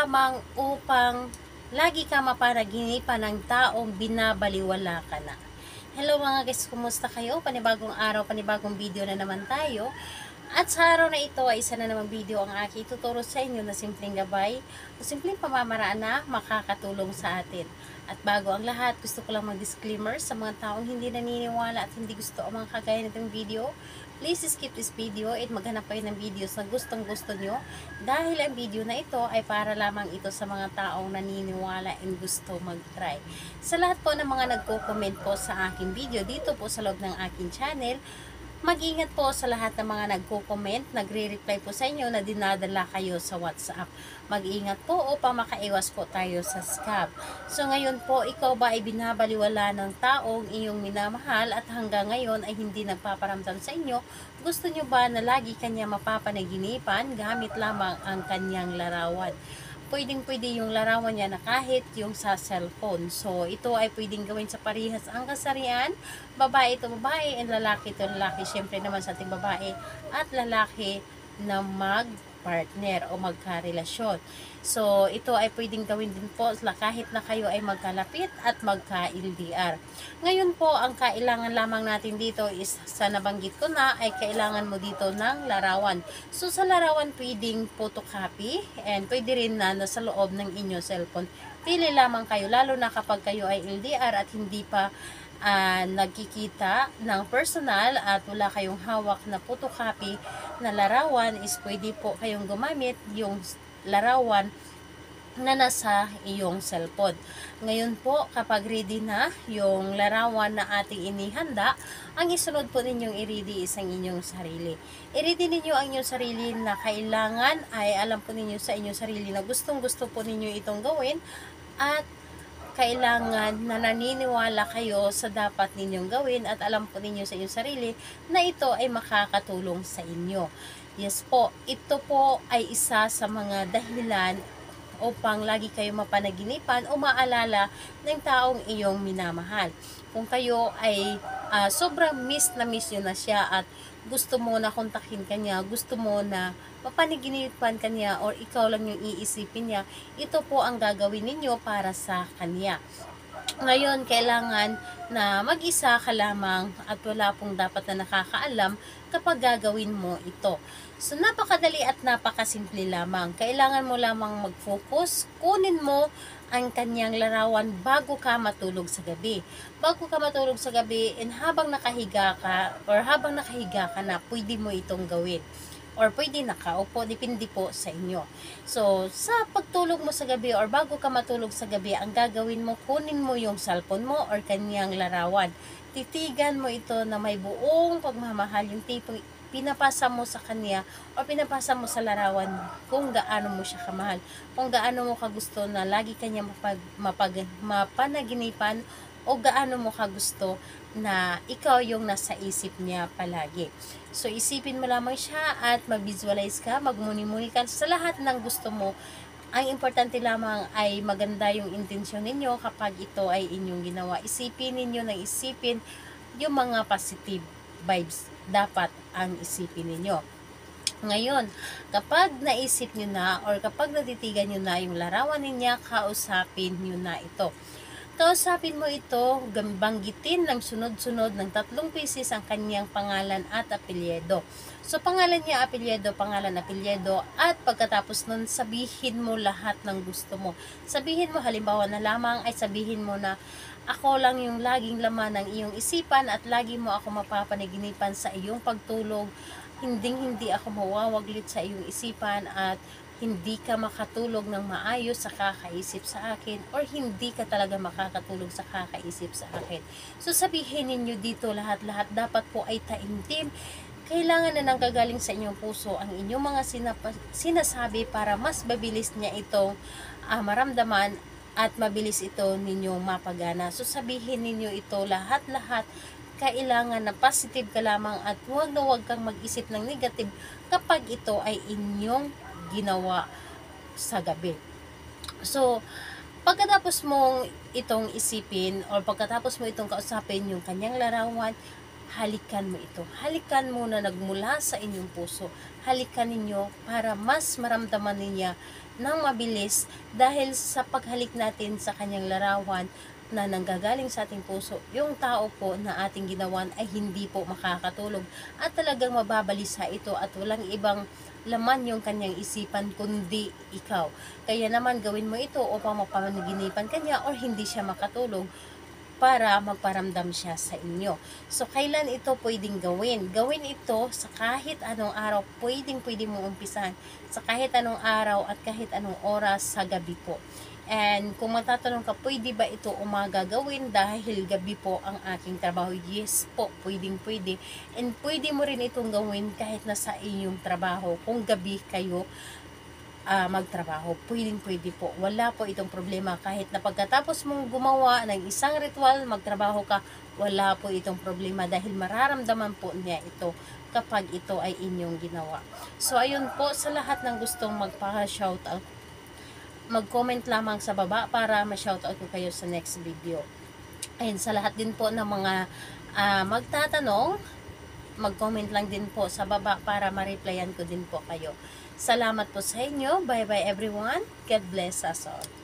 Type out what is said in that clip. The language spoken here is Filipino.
lamang upang lagi ka mapanaginipan ng taong binabaliwala ka na. Hello mga guys, kumusta kayo? Panibagong araw, panibagong video na naman tayo. At sa araw na ito ay isa na namang video ang aking ituturo sa inyo na simpleng gabay o simpleng pamamaraan na makakatulong sa atin. At bago ang lahat, gusto ko lang mag-disclaimer sa mga taong hindi naniniwala at hindi gusto ang mga kagaya nitong video. Please skip this video at maghanap kayo ng videos na gustong gusto nyo dahil ang video na ito ay para lamang ito sa mga taong naniniwala and gusto mag-try. Sa lahat po ng mga nagko-comment po sa aking video dito po sa loob ng aking channel, mag-ingat po sa lahat ng mga nagko-comment, nagre-reply po sa inyo na dinadala kayo sa WhatsApp. Mag-ingat po upang makaiwas po tayo sa scam. So ngayon po, ikaw ba ay binabaliwala ng taong iyong minamahal at hanggang ngayon ay hindi nagpaparamdam sa inyo? Gusto nyo ba na lagi kanya mapapanaginipan gamit lamang ang kanyang larawan? Pwedeng-pwede yung larawan niya na kahit yung sa cellphone. So, ito ay pwedeng gawin sa parehas ang kasarian. Babae ito babae, and lalaki ito lalaki. Siyempre naman sa ating babae at lalaki na mag-partner o magkarelasyon. So, ito ay pwedeng gawin din po kahit na kayo ay magkalapit at magka-LDR. Ngayon po, ang kailangan lamang natin dito is, sa nabanggit ko na, ay kailangan mo dito ng larawan. So, sa larawan, pwedeng photocopy and pwede rin na nasa loob ng inyong cellphone. Pili lamang kayo, lalo na kapag kayo ay LDR at hindi pa nagkikita ng personal at wala kayong hawak na photocopy na larawan, is pwede po kayong gumamit yung larawan na nasa iyong cellphone. Ngayon po, kapag ready na yung larawan na ating inihanda, ang isunod po ninyong i-ready is ang inyong sarili. I-ready ninyo ang inyong sarili na kailangan ay alam po ninyo sa inyong sarili na gustong-gusto po ninyo itong gawin at kailangan na naniniwala kayo sa dapat ninyong gawin at alam po ninyo sa inyong sarili na ito ay makakatulong sa inyo. Yes po, ito po ay isa sa mga dahilan upang lagi kayo mapanaginipan o maalala ng taong iyong minamahal. Kung kayo ay sobrang miss nyo na siya at gusto mo na kontakin kanya, gusto mo na mapanaginipan kanya or ikaw lang yung iisipin niya, ito po ang gagawin ninyo para sa kanya. Ngayon, kailangan na mag-isa ka lamang at wala pong dapat na nakakaalam kapag gagawin mo ito. So, napakadali at napakasimple lamang. Kailangan mo lamang mag-focus. Kunin mo ang kanyang larawan bago ka matulog sa gabi. Bago ka matulog sa gabi, and habang nakahiga ka na, pwede mo itong gawin. Or pwede nakaupo, depende po sa inyo. So, sa pagtulog mo sa gabi or bago ka matulog sa gabi, ang gagawin mo, kunin mo yung cellphone mo or kanyang larawan. Titigan mo ito na may buong pagmamahal, yung tipong pinapasa mo sa kanya o pinapasa mo sa larawan kung gaano mo siya kamahal, kung gaano mo kagusto na lagi kanya mapanaginipan o gaano mo kagusto na ikaw yung nasa isip niya palagi. So, isipin mo lamang siya at mag-visualize ka, magmuni-muni ka sa lahat ng gusto mo. Ang importante lamang ay maganda yung intensyon ninyo kapag ito ay inyong ginawa. Isipin ninyo ng isipin yung mga positive vibes dapat ang isipin ninyo. Ngayon, kapag naisip nyo na or kapag natitigan nyo na yung larawan niya, kausapin nyo na ito. Kausapin mo ito, banggitin ng sunod-sunod ng 3 beses ang kanyang pangalan at apelyido. So, pangalan niya, apelyido, pangalan, apelyido, at pagkatapos nun, sabihin mo lahat ng gusto mo. Sabihin mo, halimbawa na lamang, ay sabihin mo na, ako lang yung laging laman ng iyong isipan at lagi mo ako mapapanaginipan sa iyong pagtulog. Hindi ako mawawaglit sa iyong isipan at hindi ka makatulog ng maayos sa kakaisip sa akin or hindi ka talaga makakatulog sa kakaisip sa akin. So, sabihin ninyo dito lahat-lahat dapat po ay taimtim. Kailangan na nanggagaling sa inyong puso ang inyong mga sinasabi para mas mabilis niya itong maramdaman at mabilis ito ninyong mapagana. So, sabihin ninyo ito lahat-lahat. Kailangan na positive ka lamang at huwag kang mag-isip ng negative kapag ito ay inyong ginawa sa gabi. So, pagkatapos mong itong isipin or pagkatapos mo itong kausapin yung kanyang larawan, halikan mo ito. Halikan mo na nagmula sa inyong puso. Halikan ninyo para mas maramdaman niya ng mabilis dahil sa paghalik natin sa kanyang larawan na nanggagaling sa ating puso, yung tao po na ating ginawan ay hindi po makakatulog at talagang mababalisa ito at walang ibang laman yung kanyang isipan kundi ikaw. Kaya naman gawin mo ito upang mapanaginipan kanya or hindi siya makatulog para magparamdam siya sa inyo. So, kailan ito pwedeng gawin? Gawin ito sa kahit anong araw. Pwede mo umpisahan sa kahit anong araw at kahit anong oras sa gabi po. And kung matatanong ka, pwede ba ito umaga gawin dahil gabi po ang aking trabaho? Yes po, pwede. And pwede mo rin itong gawin kahit nasa inyong trabaho. Kung gabi kayo magtrabaho, pwede po. Wala po itong problema. Kahit na pagkatapos mong gumawa ng isang ritual, magtrabaho ka, wala po itong problema dahil mararamdaman po niya ito kapag ito ay inyong ginawa. So, ayun po, sa lahat ng gustong magpa-shoutout, mag-comment lamang sa baba para ma-shoutout ko kayo sa next video. Ayun, sa lahat din po ng mga magtatanong, mag-comment lang din po sa baba para ma-replyan ko din po kayo. Salamat po sa inyo. Bye-bye everyone. God bless us all.